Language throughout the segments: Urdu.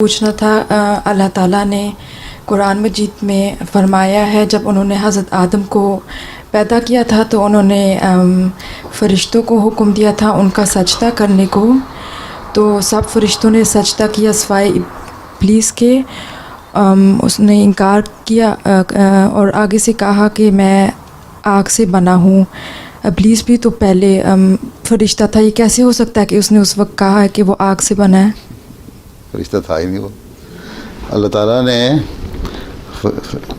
پوچھنا تھا اللہ تعالیٰ نے قرآن مجید میں فرمایا ہے جب انہوں نے حضرت آدم کو پیدا کیا تھا تو انہوں نے فرشتوں کو حکم دیا تھا ان کا سجدہ کرنے کو، تو سب فرشتوں نے سجدہ کیا سوائے ابلیس کے۔ اس نے انکار کیا اور آگے سے کہا کہ میں آگ سے بنا ہوں۔ ابلیس بھی تو پہلے فرشتہ تھا، یہ کیسے ہو سکتا ہے کہ اس نے اس وقت کہا ہے کہ وہ آگ سے بنا ہے؟ فرشتہ تھا ہی نہیں وہ۔ اللہ تعالیٰ نے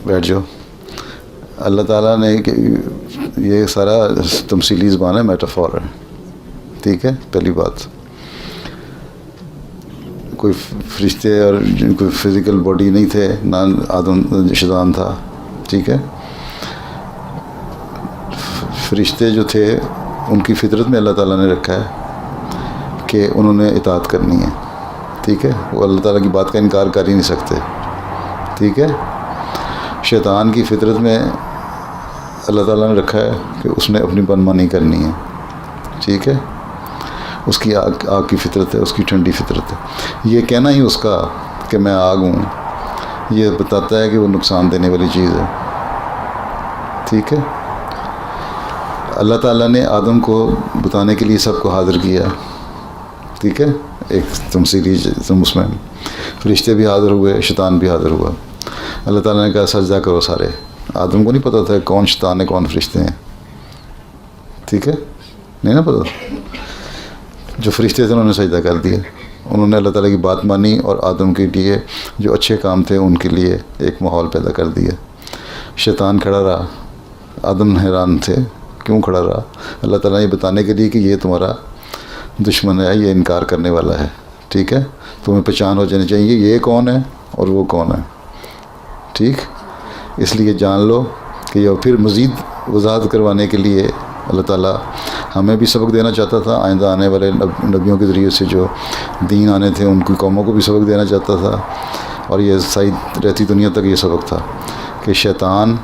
بیٹھ جاؤ، اللہ تعالیٰ نے یہ سارا تمثیلی زبان ہے، میٹافور ہے، ٹھیک ہے۔ پہلی بات، کوئی فرشتے اور کوئی فزیکل باڈی نہیں تھے، نہ آدم شیطان تھا، ٹھیک ہے۔ فرشتے جو تھے ان کی فطرت میں اللہ تعالیٰ نے رکھا ہے کہ انہوں نے اطاعت کرنی ہے، ٹھیک ہے۔ وہ اللہ تعالیٰ کی بات کا انکار کر ہی نہیں سکتے، ٹھیک ہے۔ شیطان کی فطرت میں اللہ تعالیٰ نے رکھا ہے کہ اس نے اپنی منمانی کرنی ہے، ٹھیک ہے۔ اس کی آگ کی فطرت ہے، اس کی ٹھنڈی فطرت ہے۔ یہ کہنا ہی اس کا کہ میں آگ ہوں، یہ بتاتا ہے کہ وہ نقصان دینے والی چیز ہے، ٹھیک ہے۔ اللہ تعالیٰ نے آدم کو بتانے کے لیے سب کو حاضر کیا، ٹھیک ہے۔ ایک تمثیلی اس میں فرشتے بھی حاضر ہوئے، شیطان بھی حاضر ہوا۔ اللہ تعالیٰ نے کہا سجدہ کرو سارے۔ آدم کو نہیں پتہ تھا کون شیطان ہے کون فرشتے ہیں، ٹھیک ہے، نہیں نا پتہ۔ جو فرشتے تھے انہوں نے سجدہ کر دیا، انہوں نے اللہ تعالیٰ کی بات مانی اور آدم کے لیے جو اچھے کام تھے ان کے لیے ایک ماحول پیدا کر دیا۔ شیطان کھڑا رہا، آدم حیران تھے کیوں کھڑا رہا؟ اللہ تعالیٰ نے یہ بتانے کے لیے کہ یہ تمہارا دشمن ہے، یہ انکار کرنے والا ہے، ٹھیک ہے۔ تمہیں پہچان ہو جانی چاہیے یہ کون ہے اور وہ کون ہے، ٹھیک۔ اس لیے جان لو کہ یہ پھر مزید وضاحت کروانے کے لیے اللہ تعالیٰ ہمیں بھی سبق دینا چاہتا تھا، آئندہ آنے والے نبیوں کے ذریعے سے جو دین آنے تھے ان کی قوموں کو بھی سبق دینا چاہتا تھا، اور یہ صحیح رہتی دنیا تک یہ سبق تھا کہ شیطان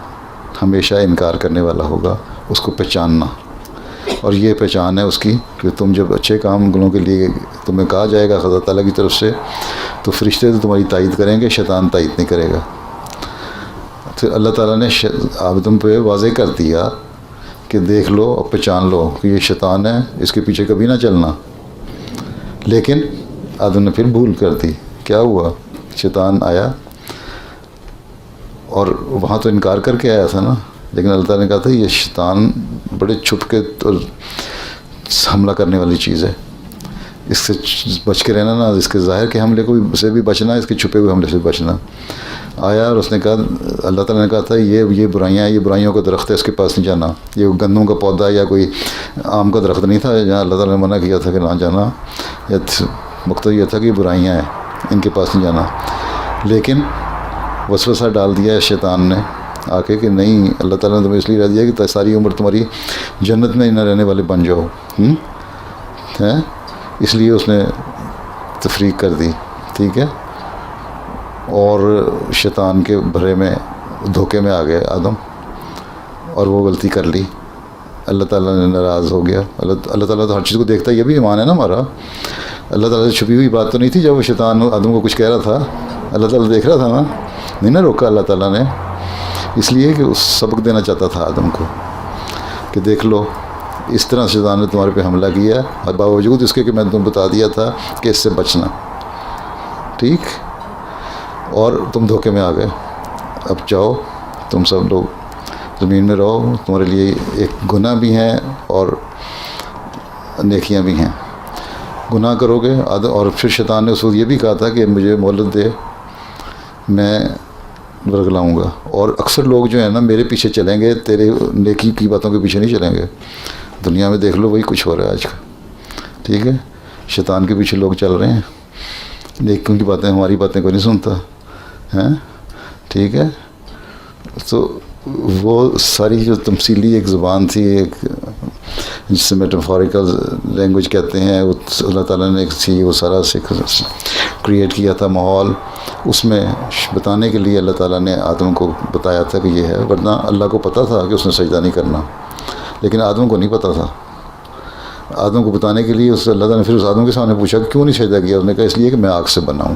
ہمیشہ انکار کرنے والا ہوگا، اس کو پہچاننا۔ اور یہ پہچان ہے اس کی کہ تم جب اچھے کاموں کے لیے تمہیں کہا جائے گا خدا تعالیٰ کی طرف سے تو فرشتے تو تمہاری تائید کریں گے، شیطان تائید نہیں کرے گا۔ پھر اللہ تعالیٰ نے آدم پہ واضح کر دیا کہ دیکھ لو اور پہچان لو کہ یہ شیطان ہے، اس کے پیچھے کبھی نہ چلنا۔ لیکن آدم نے پھر بھول کر دی۔ کیا ہوا؟ شیطان آیا اور وہاں تو انکار کر کے آیا تھا نا، لیکن اللہ تعالیٰ نے کہا تھا یہ شیطان بڑے چھپ کے حملہ کرنے والی چیز ہے، اس سے بچ کے رہنا، نہ اس کے ظاہر کے حملے کو سے بھی بچنا، اس کے چھپے ہوئے حملے سے بچنا۔ آیا اور اس نے کہا، اللہ تعالیٰ نے کہا تھا یہ برائیاں ہیں، یہ برائیوں کا درخت ہے، اس کے پاس نہیں جانا۔ یہ گندوں کا پودا یا کوئی آم کا درخت نہیں تھا جہاں اللہ تعالیٰ نے منع کیا تھا کہ نہ جانا، یا مقتضی یہ تھا کہ یہ برائیاں ہیں، ان کے پاس نہیں جانا۔ لیکن وسوسہ ڈال دیا شیطان نے آ کے کہ نہیں، اللہ تعالیٰ نے تمہیں اس لیے رہ دیا کہ ساری عمر تمہاری جنت میں نہ رہنے والے بن جاؤ، اس لیے اس نے تفریق کر دی، ٹھیک ہے۔ اور شیطان کے بھرے میں دھوکے میں آ گئے آدم، اور وہ غلطی کر لی۔ اللہ تعالیٰ نے ناراض ہو گیا۔ اللہ تعالیٰ تو ہر چیز کو دیکھتا ہے، یہ بھی ایمان ہے نا ہمارا۔ اللہ تعالیٰ سے چھپی ہوئی بات تو نہیں تھی جب وہ شیطان آدم کو کچھ کہہ رہا تھا، اللہ تعالیٰ دیکھ رہا تھا نا، نہیں نا روکا اللہ تعالیٰ نے، اس لیے کہ اس سبق دینا چاہتا تھا آدم کو کہ دیکھ لو اس طرح شیطان نے تمہارے پہ حملہ کیا، اور باوجود اس کے کہ میں نے تمہیں بتا دیا تھا کہ اس سے بچنا، ٹھیک، اور تم دھوکے میں آ گئے۔ اب جاؤ تم سب لوگ زمین میں رہو، تمہارے لیے ایک گناہ بھی ہیں اور نیکیاں بھی ہیں۔ گناہ کرو گے، اور پھر شیطان نے اس وقت یہ بھی کہا تھا کہ مجھے مہلت دے، میں ورگلاؤں گا۔ اور اکثر لوگ جو ہیں نا میرے پیچھے چلیں گے، تیرے نیکی کی باتوں کے پیچھے نہیں چلیں گے۔ دنیا میں دیکھ لو وہی کچھ ہو رہا ہے آج کا، ٹھیک ہے۔ شیطان کے پیچھے لوگ چل رہے ہیں، نیکیوں کی باتیں، ہماری باتیں کوئی نہیں سنتا ہیں، ٹھیک ہے۔ تو وہ ساری جو تمثیلی ایک زبان تھی، ایک جس سے میٹافوریکل لینگویج کہتے ہیں، وہ اللہ تعالیٰ نے ایک تھی، وہ سارا کریٹ کیا تھا ماحول، اس میں بتانے کے لیے اللہ تعالیٰ نے آدم کو بتایا تھا کہ یہ ہے، ورنہ اللہ کو پتہ تھا کہ اس نے سجدہ نہیں کرنا، لیکن آدم کو نہیں پتہ تھا۔ آدم کو بتانے کے لیے اس اللہ تعالیٰ نے پھر اس آدم کے سامنے پوچھا کہ کیوں نہیں سجدہ کیا؟ اس نے کہا اس لیے کہ میں آگ سے بنا ہوں،